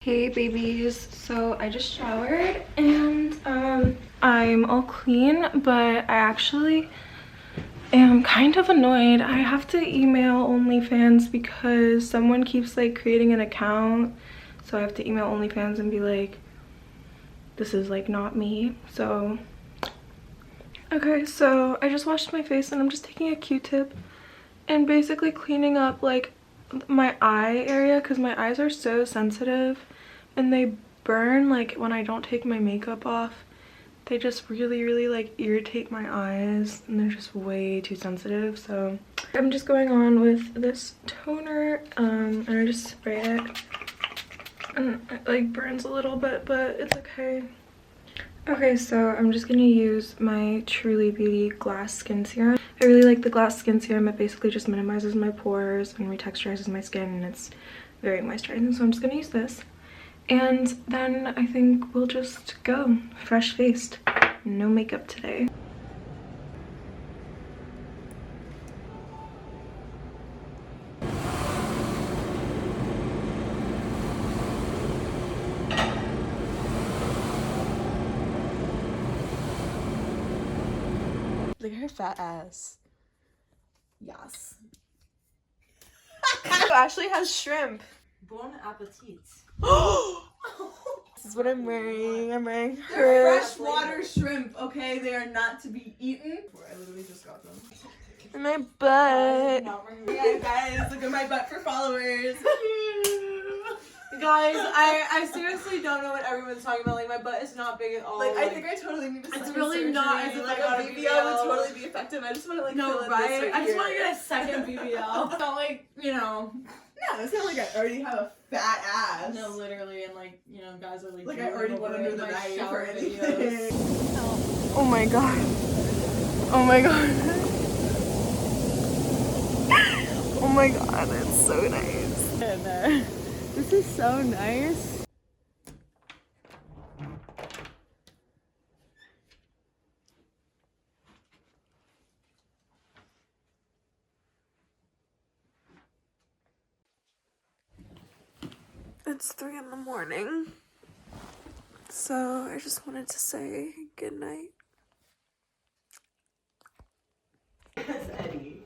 Hey babies, so I just showered and I'm all clean, but I actually am kind of annoyed. I have to email OnlyFans because someone keeps like creating an account, so I have to email OnlyFans and be like, this is like not me. So okay, so I just washed my face and I'm just taking a Q-tip and basically cleaning up like my eye area because my eyes are so sensitive and they burn like when I don't take my makeup off. They just really like irritate my eyes and they're just way too sensitive. So I'm just going on with this toner and I just spray it and it like burns a little bit, but it's okay. Okay, so I'm just gonna use my Truly Beauty Glass Skin Serum. I really like the Glass Skin Serum. It basically just minimizes my pores and retexturizes my skin, and it's very moisturizing. So I'm just gonna use this. And then I think we'll just go fresh-faced. No makeup today. Look at her fat ass. Yes. Ashley has shrimp. Bon appetit. This is what I'm wearing. I'm wearing They're her. freshwater shrimp, okay? They are not to be eaten. I literally just got them. In my butt. Yeah, guys, look at my butt for followers. Guys, I seriously don't know what everyone's talking about. Like, my butt is not big at all. Like, I think I totally need to. It's really not as if like I got a a BBL BBL. would totally be effective. I just want to like No, fill in right? this I just want to here. get a second BBL. It's not like, you know. No, it's not like I already have a fat ass. No, literally, and like, you know, guys are like. Like I already went under the my knife shower or anything. videos. Oh my god. Oh my god. Oh my god, that's so nice. This is so nice. It's 3 in the morning, so I just wanted to say good night. That's Eddie.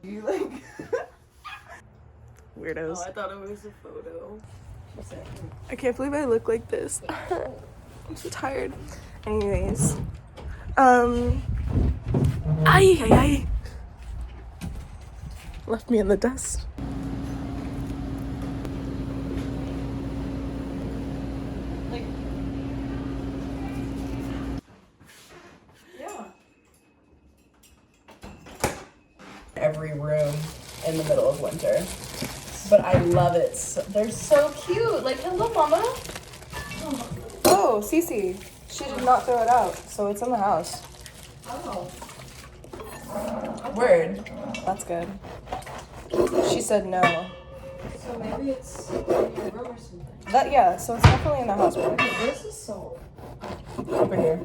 You like? Weirdos. Oh, I thought it was a photo. I can't believe I look like this. I'm so tired. Anyways, ay. Left me in the dust. Like. Yeah. Every room in the middle of winter. But I love it. They're so cute. Like, hello, mama. Oh, Cece. She did not throw it out, so it's in the house. Oh. Word. That's good. She said no. So maybe it's in your room or something. Yeah, so it's definitely in the house. But Where's the salt? Over here.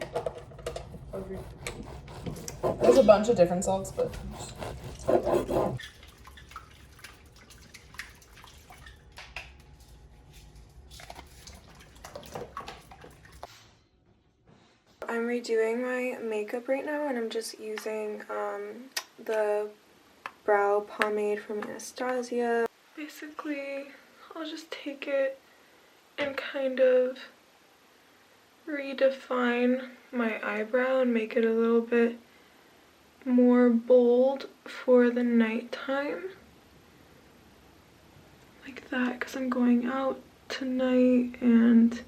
Over here. There's a bunch of different salts, but. I'm redoing my makeup right now and I'm just using the brow pomade from Anastasia. Basically, I'll just take it and kind of redefine my eyebrow and make it a little bit more bold for the nighttime. Like that, because I'm going out tonight and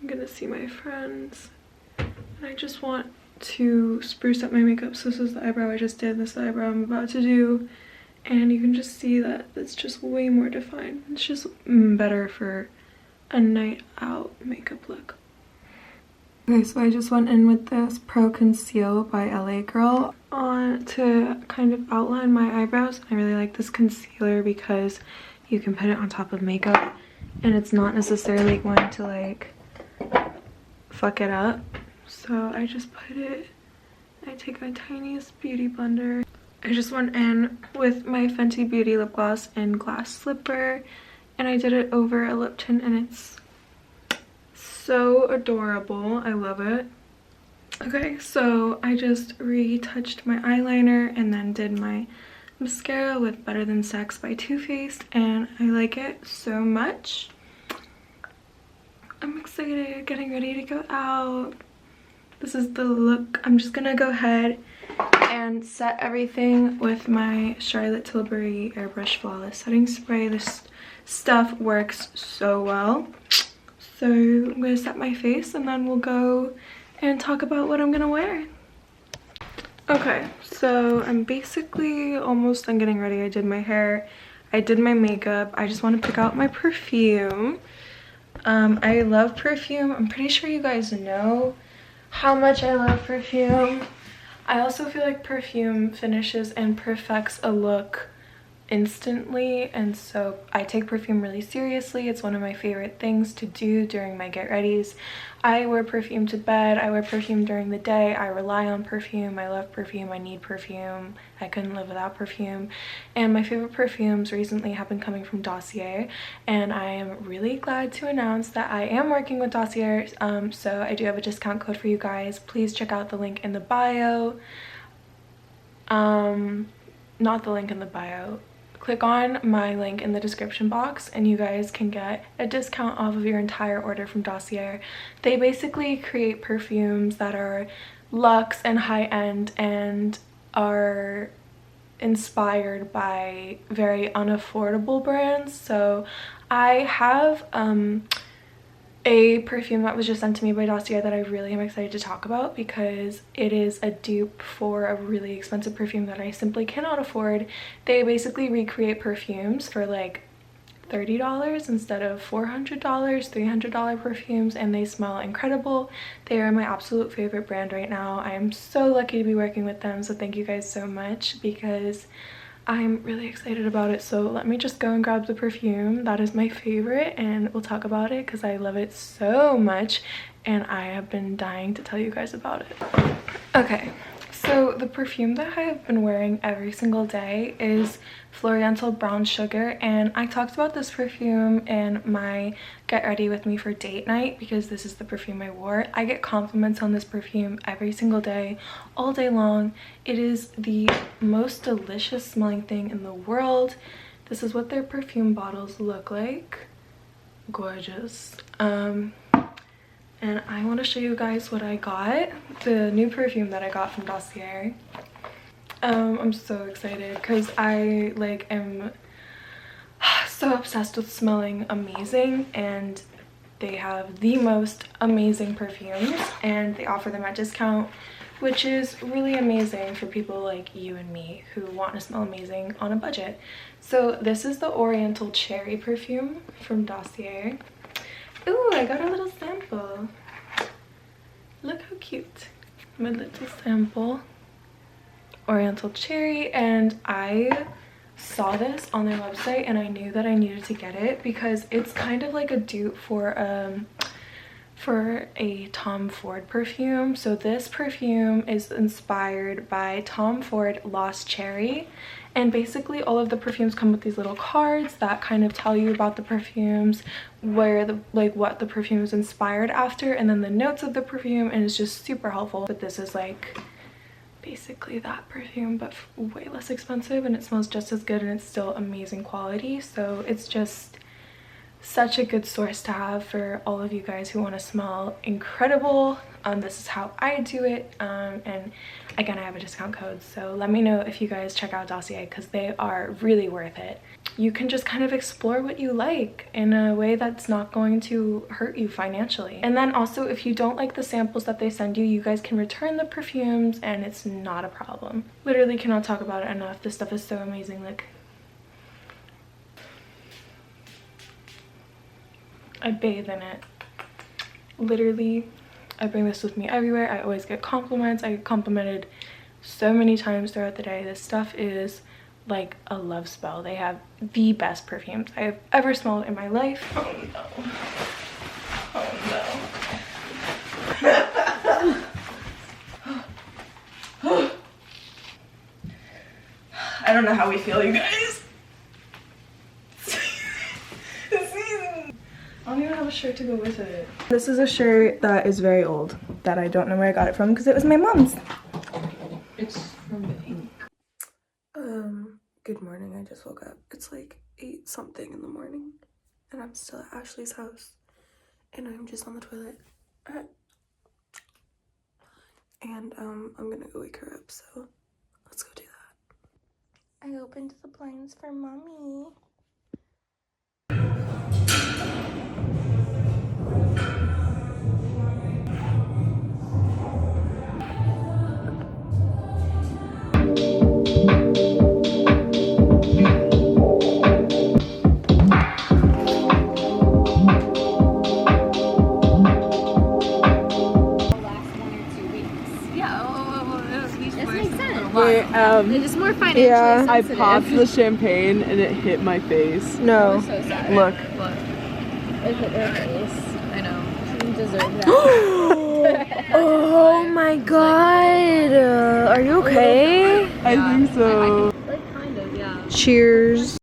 I'm gonna see my friends. And I just want to spruce up my makeup. So this is the eyebrow I just did, this is the eyebrow I'm about to do. And you can just see that it's just way more defined. It's just better for a night out makeup look. Okay, so I just went in with this Pro Conceal by LA Girl on to kind of outline my eyebrows. I really like this concealer because you can put it on top of makeup and it's not necessarily going to like fuck it up. So I just put it, I take my tiniest beauty blender I just went in with my Fenty Beauty lip gloss in Glass Slipper, and I did it over a lip tint, and it's so adorable. I love it. Okay, so I just retouched my eyeliner and then did my mascara with Better Than Sex by Too Faced, and I like it so much. I'm excited, getting ready to go out. This is the look. I'm just gonna go ahead and set everything with my Charlotte Tilbury Airbrush Flawless Setting Spray. This stuff works so well. So I'm gonna set my face and then we'll go and talk about what I'm gonna wear. Okay, so I'm basically almost done getting ready. I did my hair, I did my makeup. I just want to pick out my perfume. I love perfume. I'm pretty sure you guys know how much I love perfume. I also feel like perfume finishes and perfects a look instantly, and so I take perfume really seriously. It's one of my favorite things to do during my get readies. I wear perfume to bed, I wear perfume during the day, I rely on perfume, I love perfume, I need perfume, I couldn't live without perfume. And my favorite perfumes recently have been coming from Dossier, and I am really glad to announce that I am working with Dossier. So I do have a discount code for you guys. Please check out the link in the bio. Not the link in the bio. Click on my link in the description box and you guys can get a discount off of your entire order from Dossier. They basically create perfumes that are luxe and high-end and are inspired by very unaffordable brands. So I have a perfume that was just sent to me by Dossier that I really am excited to talk about because it is a dupe for a really expensive perfume that I simply cannot afford. They basically recreate perfumes for like $30 instead of $400, $300 perfumes, and they smell incredible. They are my absolute favorite brand right now. I am so lucky to be working with them, so thank you guys so much because I'm really excited about it. So let me just go and grab the perfume that is my favorite and we'll talk about it because I love it so much and I have been dying to tell you guys about it. Okay, so the perfume that I have been wearing every single day is Oriental Brown Sugar, and I talked about this perfume in my get ready with me for date night because this is the perfume I wore. I get compliments on this perfume every single day, all day long. It is the most delicious smelling thing in the world. This is what their perfume bottles look like. Gorgeous. And I want to show you guys what I got, the new perfume that I got from Dossier. I'm so excited because I am so obsessed with smelling amazing, and they have the most amazing perfumes and they offer them at discount, which is really amazing for people like you and me who want to smell amazing on a budget. So this is the Oriental Cherry perfume from Dossier. Ooh, I got a little sample. Look how cute. My little sample. Oriental Cherry, and I saw this on their website and I knew that I needed to get it because it's kind of like a dupe for a Tom Ford perfume. So this perfume is inspired by Tom Ford Lost Cherry, and basically all of the perfumes come with these little cards that kind of tell you about the perfumes, where the what the perfume is inspired after, and then the notes of the perfume, and it's just super helpful. But this is like basically that perfume but way less expensive, and it smells just as good and it's still amazing quality. So it's just such a good source to have for all of you guys who want to smell incredible. This is how I do it, and again, I have a discount code, so let me know if you guys check out Dossier because they are really worth it. You can just kind of explore what you like in a way that's not going to hurt you financially. And then also, if you don't like the samples that they send you, you guys can return the perfumes and it's not a problem. Literally cannot talk about it enough. This stuff is so amazing. Like, I bathe in it. Literally, I bring this with me everywhere. I always get compliments. I get complimented so many times throughout the day. This stuff is like a love spell. They have the best perfumes I have ever smelled in my life. Oh no. Oh no. don't know how we feel, you guys. I don't even have a shirt to go with it. This is a shirt that is very old that I don't know where I got it from because it was my mom's. It's from the ink. Good morning. I just woke up. It's like 8 something in the morning and I'm still at Ashley's house and I'm just on the toilet. And I'm gonna go wake her up, so let's go do that. I opened the blinds for mommy. It's more financially sensitive. I popped the champagne and it hit my face. No. So sad. Look. It hit her face. I know. She didn't deserve that. Oh my god. Are you okay? I think so. Like, kind of, yeah. Cheers.